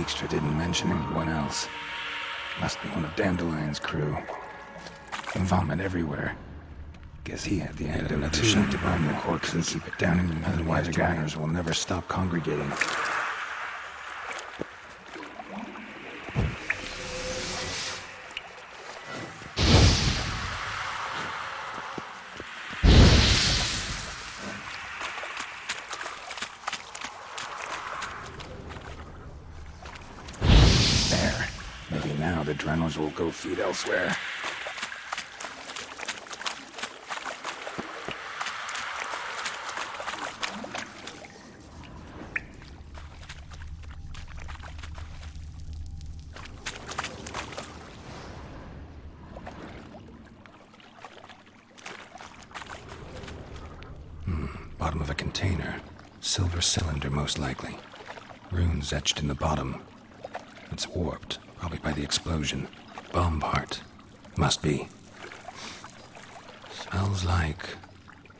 Dijkstra didn't mention anyone else. Must be one of Dandelion's crew. Vomit everywhere. Guess he had the antidote to shut to burn the corpse and keep it down in the middle. Otherwise, the miners will never stop congregating. There. Maybe now the Drenors will go feed elsewhere. Bottom of a container. Silver cylinder, most likely. Runes etched in the bottom. It's warped, probably by the explosion. Bomb part. Must be. Smells like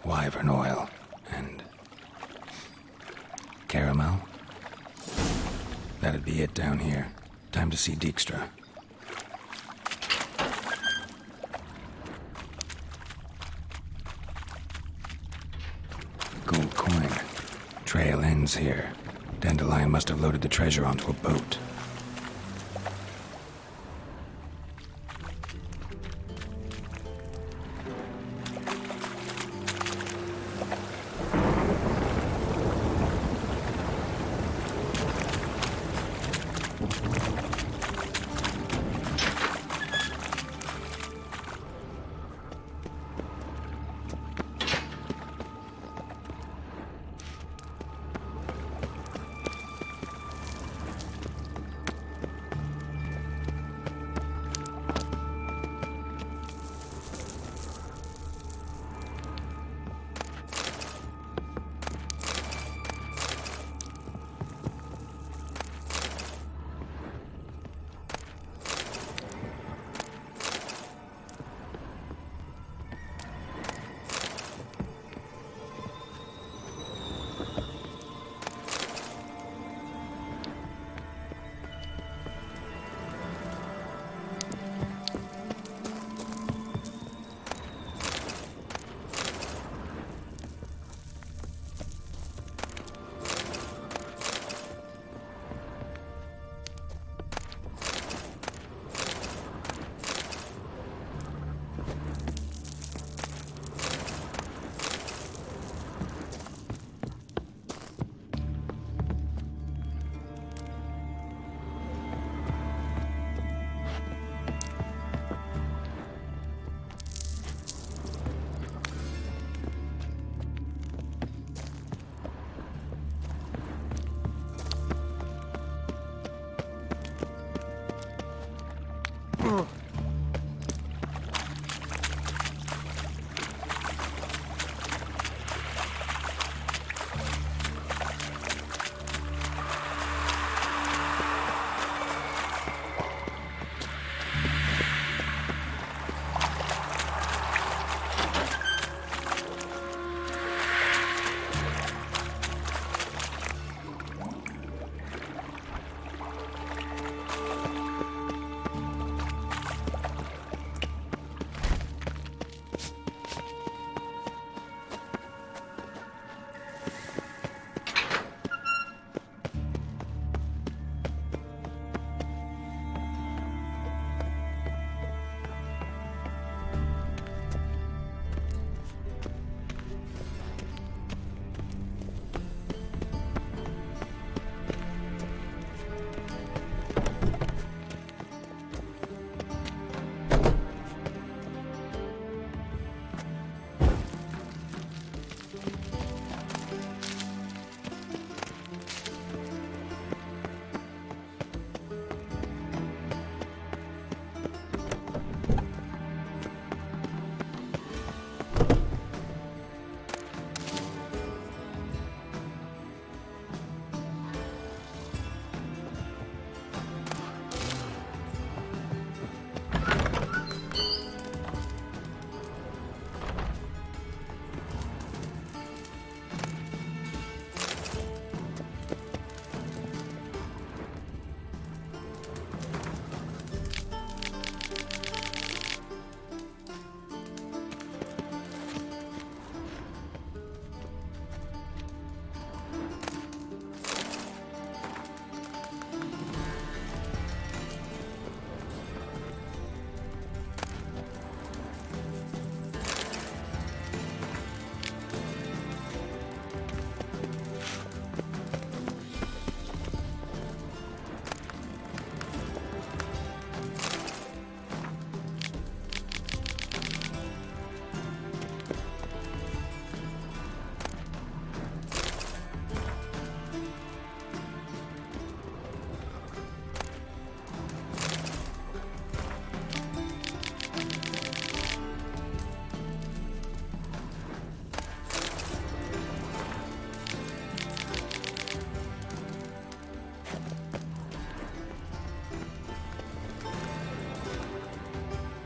wyvern oil and caramel. That'd be it down here. Time to see Dijkstra. Gold coin. Trail ends here. Dandelion must have loaded the treasure onto a boat.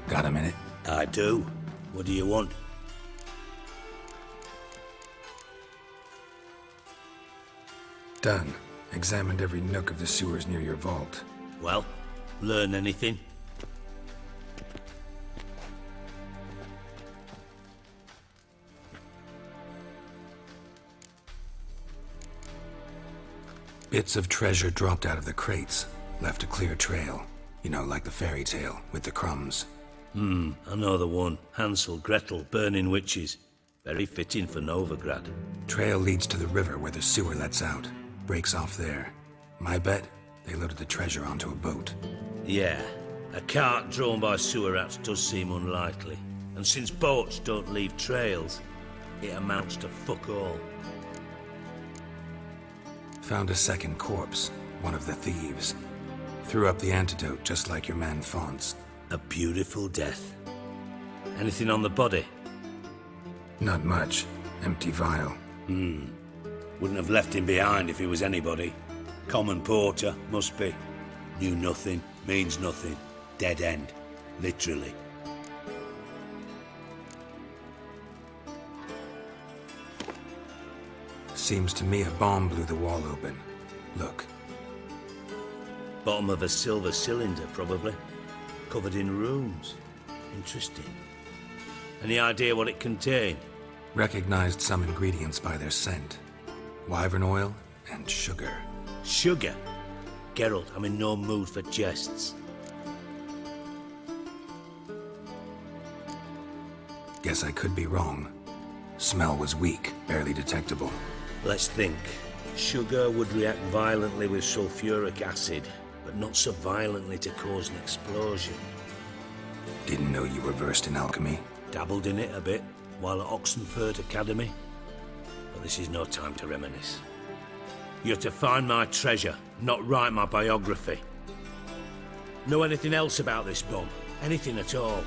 Got a minute? I do. What do you want? Done. Examined every nook of the sewers near your vault. Well, learn anything? Bits of treasure dropped out of the crates. Left a clear trail. You know, like the fairy tale, with the crumbs. I know the one. Hansel, Gretel, burning witches. Very fitting for Novigrad. Trail leads to the river where the sewer lets out. Breaks off there. My bet, they loaded the treasure onto a boat. Yeah, a cart drawn by sewer rats does seem unlikely. And since boats don't leave trails, it amounts to fuck all. Found a second corpse, one of the thieves. Threw up the antidote just like your man Fonz. A beautiful death. Anything on the body? Not much. Empty vial. Wouldn't have left him behind if he was anybody. Common porter, must be. Knew nothing, means nothing. Dead end. Literally. Seems to me a bomb blew the wall open. Look. Bottom of a silver cylinder, probably. Covered in runes. Interesting. Any idea what it contained? Recognized some ingredients by their scent. Wyvern oil and sugar. Sugar? Geralt, I'm in no mood for jests. Guess I could be wrong. Smell was weak, barely detectable. Let's think. Sugar would react violently with sulfuric acid, but not so violently to cause an explosion. Didn't know you were versed in alchemy. Dabbled in it a bit while at Oxenford Academy. But this is no time to reminisce. You're to find my treasure, not write my biography. Know anything else about this bomb? Anything at all?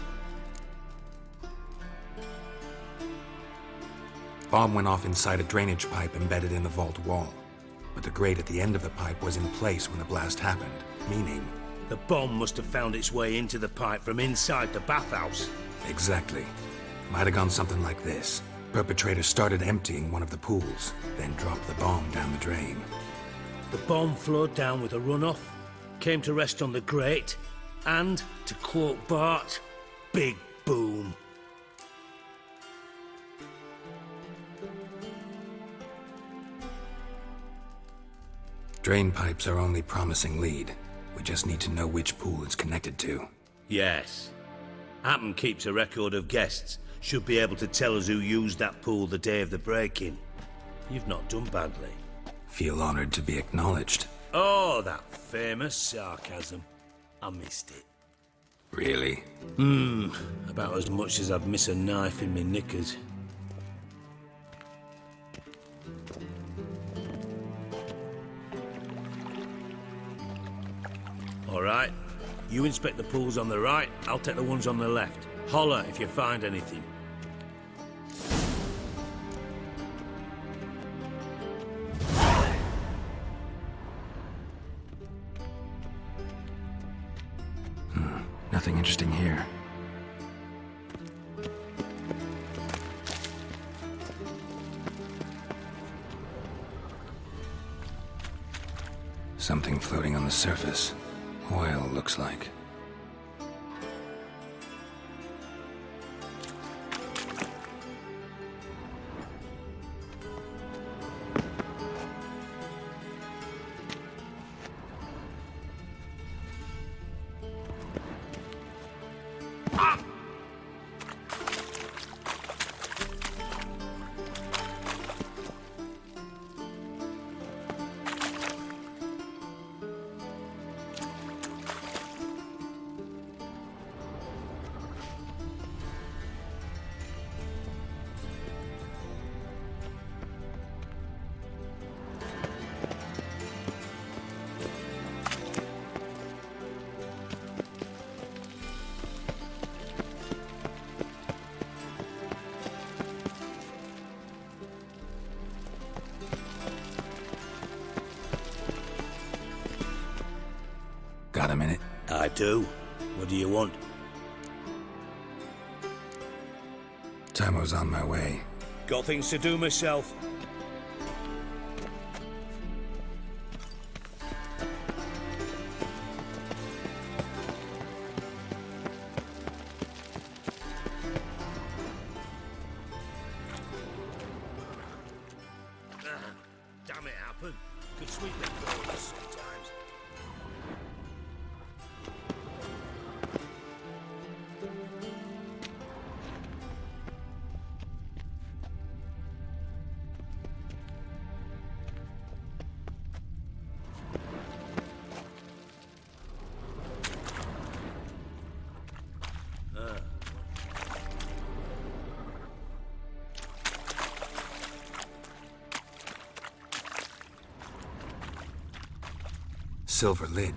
Bomb went off inside a drainage pipe embedded in the vault wall. But the grate at the end of the pipe was in place when the blast happened, meaning... The bomb must have found its way into the pipe from inside the bathhouse. Exactly. Might have gone something like this. Perpetrator started emptying one of the pools, then dropped the bomb down the drain. The bomb flowed down with a runoff, came to rest on the grate, and, to quote Bart, big boom. Drain pipes are only promising lead. We just need to know which pool it's connected to. Yes. Happen keeps a record of guests. Should be able to tell us who used that pool the day of the break-in. You've not done badly. Feel honored to be acknowledged. Oh, that famous sarcasm. I missed it. Really? About as much as I'd miss a knife in me knickers. All right. You inspect the pools on the right, I'll take the ones on the left. Holler if you find anything. Nothing interesting here. Something floating on the surface. Oil, looks like. Got a minute? I do. What do you want? time I was on my way. Got things to do myself. Damn it, happen. Could sweep them corners sometimes. Silver lid.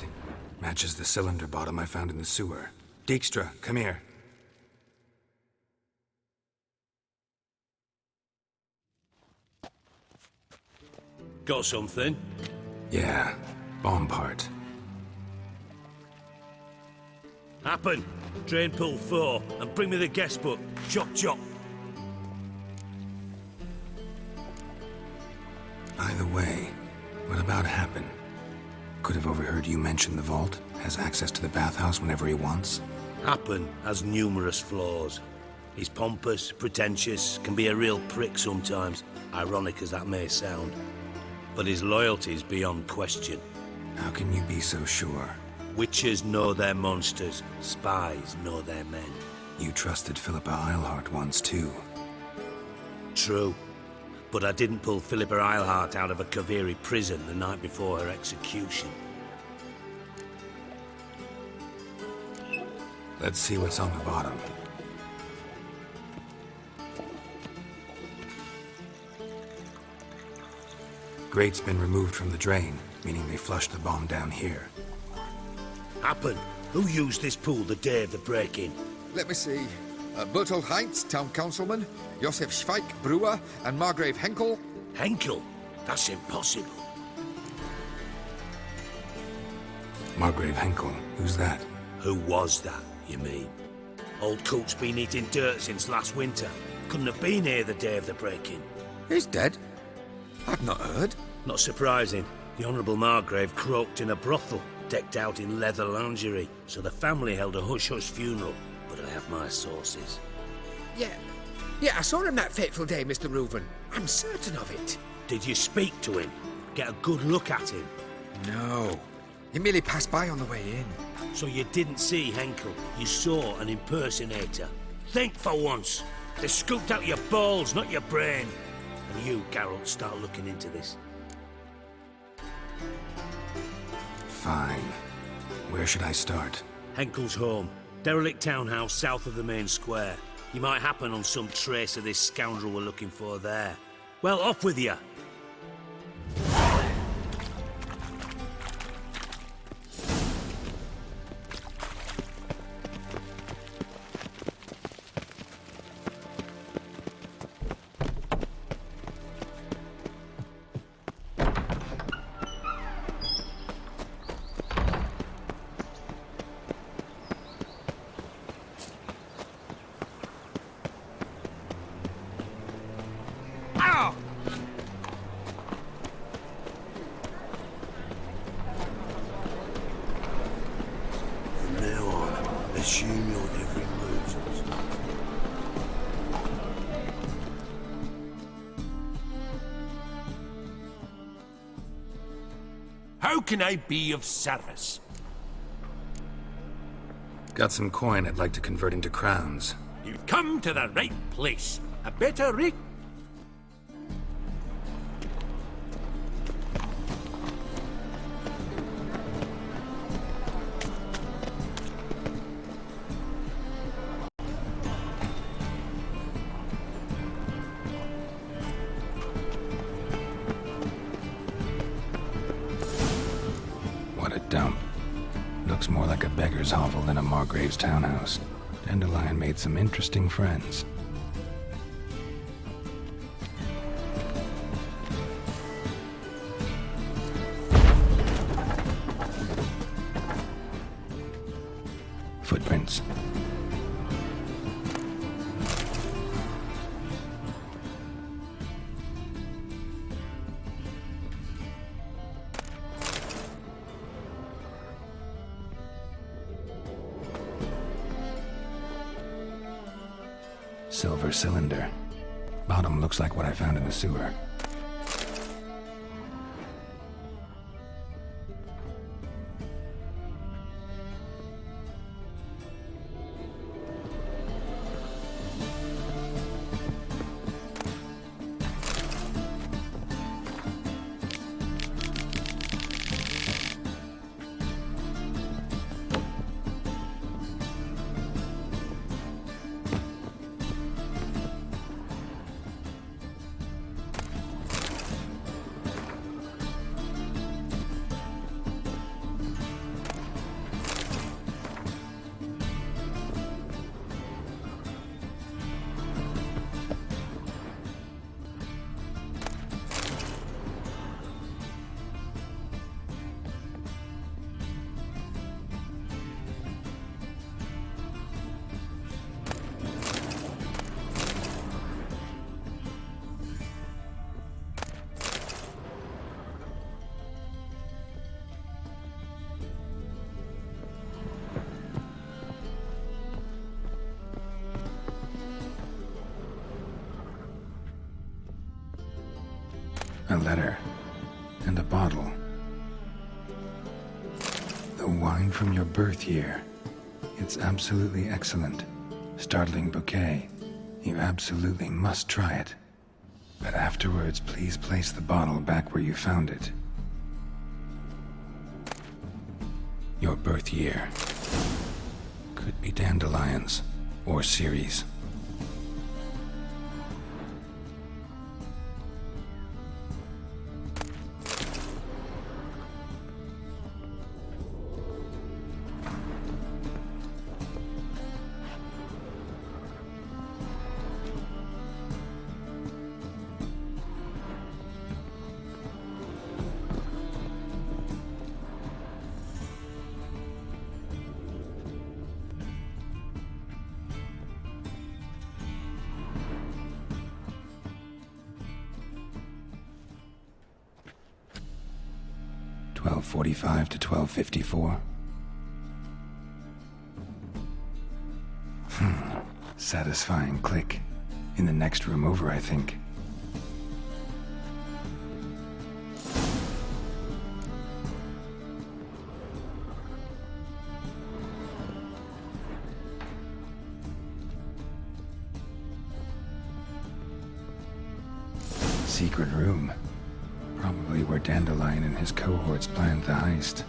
Matches the cylinder bottom I found in the sewer. Dijkstra, come here. Got something? Yeah, bomb part. Happen. Drain pull 4 and bring me the guest book. Chop chop. Either way, what about Happen? Could have overheard you mention the vault. Has access to the bathhouse whenever he wants. Happen has numerous flaws. He's pompous, pretentious, can be a real prick sometimes, ironic as that may sound. But his loyalty's beyond question. How can you be so sure? Witches know their monsters, spies know their men. You trusted Philippa Eilhart once too. True. But I didn't pull Philippa Eilhart out of a Kaviri prison the night before her execution. Let's see what's on the bottom. Grate's been removed from the drain, meaning they flushed the bomb down here. Happen. Who used this pool the day of the break-in? Let me see. Bertold Heinz, town councilman, Josef Schweik, brewer, and Margrave Henkel. Henkel? That's impossible. Margrave Henkel, who's that? Who was that, you mean? Old Coot's been eating dirt since last winter. Couldn't have been here the day of the break-in. He's dead? I've not heard. Not surprising. The Honourable Margrave croaked in a brothel, decked out in leather lingerie, so the family held a hush-hush funeral. But I have my sources. Yeah, I saw him that fateful day, Mr. Reuven. I'm certain of it. Did you speak to him? Get a good look at him? No. He merely passed by on the way in. So you didn't see Henkel, you saw an impersonator. Think for once. They scooped out your balls, not your brain. And you, Geralt, start looking into this. Fine. Where should I start? Henkel's home. Derelict townhouse south of the main square. You might happen on some trace of this scoundrel we're looking for there. Well, off with you! Assume your every move. How can I be of service? Got some coin I'd like to convert into crowns. You've come to the right place. A better rate. Dump. Looks more like a beggar's hovel than a Margrave's townhouse. Dandelion made some interesting friends. Footprints. Silver cylinder. Bottom looks like what I found in the sewer. A letter. And a bottle. The wine from your birth year. It's absolutely excellent. Startling bouquet. You absolutely must try it. But afterwards, please place the bottle back where you found it. Your birth year. Could be dandelions. Or Ceres. .45 to 12:54. Satisfying click. In the next room over, I think. Secret room. Probably where Dandelion and his cohorts planned the heist.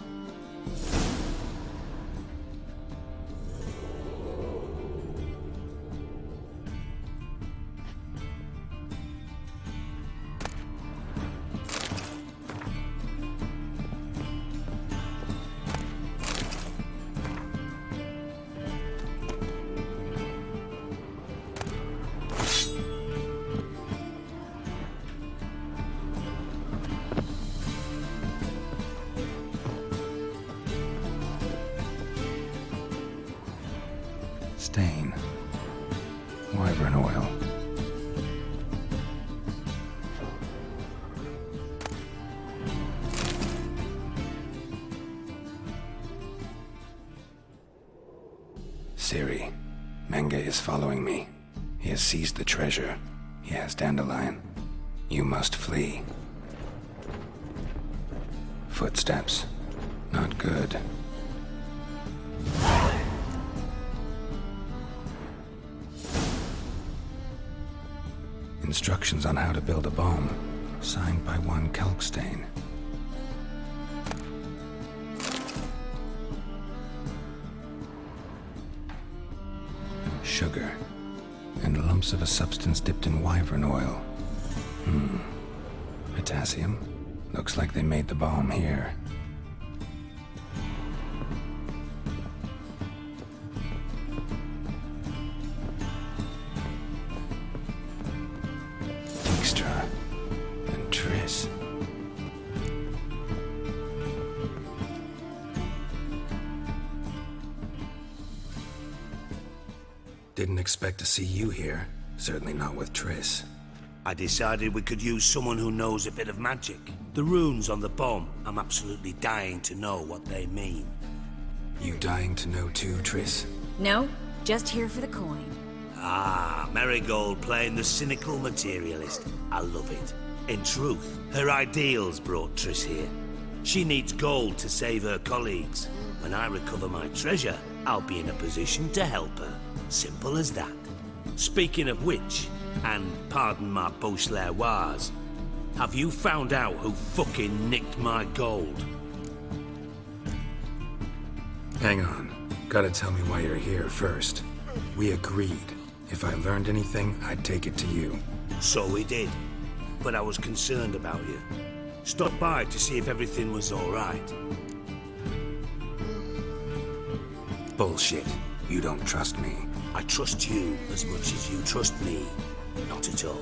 Stain. Wyvern oil. Siri, Menge is following me. He has seized the treasure. He has Dandelion. You must flee. Footsteps. Not good. Instructions on how to build a bomb, signed by one Kalkstain. Sugar, and lumps of a substance dipped in wyvern oil. Potassium? Looks like they made the bomb here. And Triss. Didn't expect to see you here. Certainly not with Triss. I decided we could use someone who knows a bit of magic. The runes on the bomb, I'm absolutely dying to know what they mean. You dying to know too, Triss? No, just here for the coin. Ah, Marigold playing the cynical materialist. I love it. In truth, her ideals brought Triss here. She needs gold to save her colleagues. When I recover my treasure, I'll be in a position to help her. Simple as that. Speaking of which, and pardon my Beauclervois, have you found out who fucking nicked my gold? Hang on. Gotta tell me why you're here first. We agreed. If I learned anything, I'd take it to you. So we did. But I was concerned about you. Stopped by to see if everything was all right. Bullshit. You don't trust me. I trust you as much as you trust me. Not at all.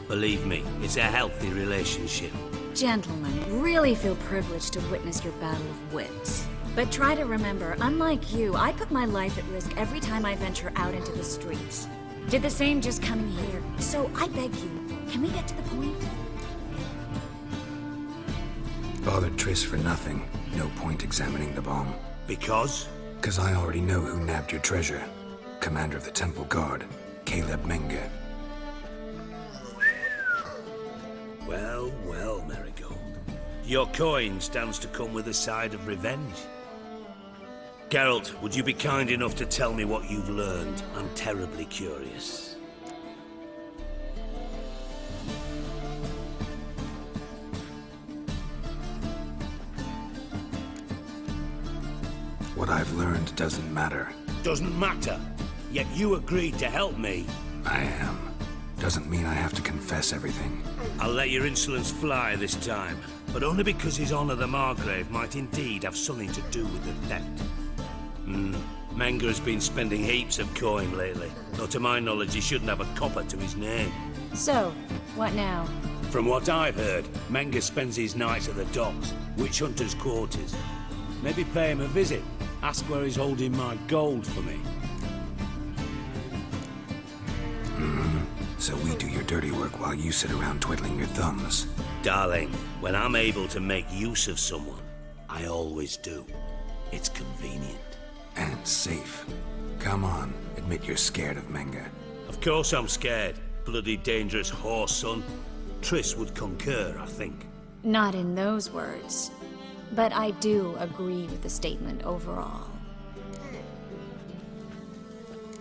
Believe me, it's a healthy relationship. Gentlemen, really feel privileged to witness your battle of wits. But try to remember, unlike you, I put my life at risk every time I venture out into the streets. Did the same just coming here. So I beg you, can we get to the point? Bothered Triss for nothing. No point examining the bomb. Because? 'Cause I already know who nabbed your treasure. Commander of the Temple Guard, Caleb Menge. Well, well, Marigold. Your coin stands to come with a side of revenge. Geralt, would you be kind enough to tell me what you've learned? I'm terribly curious. What I've learned doesn't matter. Doesn't matter. Yet you agreed to help me. I am. Doesn't mean I have to confess everything. I'll let your insolence fly this time, but only because His Honor the Margrave might indeed have something to do with the theft. Menge has been spending heaps of coin lately, though to my knowledge he shouldn't have a copper to his name. So, what now? From what I've heard, Menge spends his nights at the docks, witch hunters' quarters. Maybe pay him a visit, ask where he's holding my gold for me. So we do your dirty work while you sit around twiddling your thumbs. Darling, when I'm able to make use of someone, I always do. It's convenient. And safe. Come on, admit you're scared of Menge. Of course I'm scared. Bloody dangerous horse, son. Triss would concur, I think. Not in those words. But I do agree with the statement overall.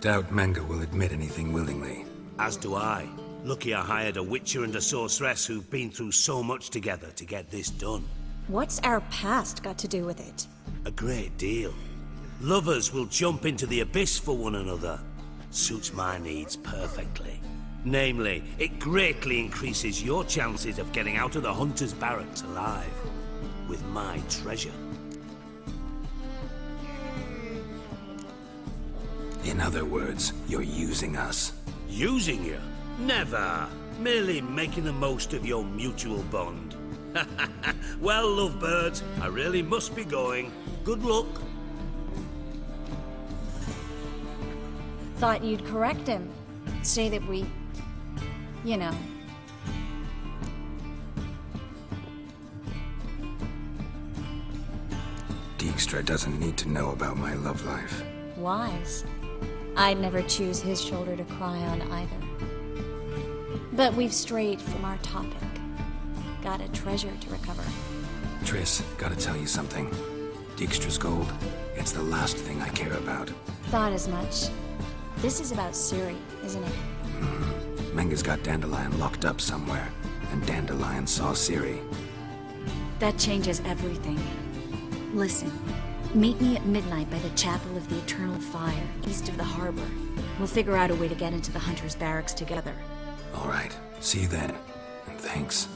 Doubt Menge will admit anything willingly. As do I. Lucky I hired a witcher and a sorceress who've been through so much together to get this done. What's our past got to do with it? A great deal. Lovers will jump into the abyss for one another. Suits my needs perfectly. Namely, it greatly increases your chances of getting out of the hunter's barracks alive. With my treasure. In other words, you're using us. Using you? Never. Merely making the most of your mutual bond. Well, lovebirds, I really must be going. Good luck. Thought you'd correct him. Say that we... you know... Dijkstra doesn't need to know about my love life. wise. I'd never choose his shoulder to cry on either. But we've strayed from our topic. Got a treasure to recover. Triss, gotta tell you something. Dijkstra's gold, it's the last thing I care about. Thought as much. This is about Ciri, isn't it? Menge's got Dandelion locked up somewhere, and Dandelion saw Ciri. That changes everything. Listen, meet me at midnight by the Chapel of the Eternal Fire, east of the harbor. We'll figure out a way to get into the Hunter's barracks together. All right, see you then, and thanks.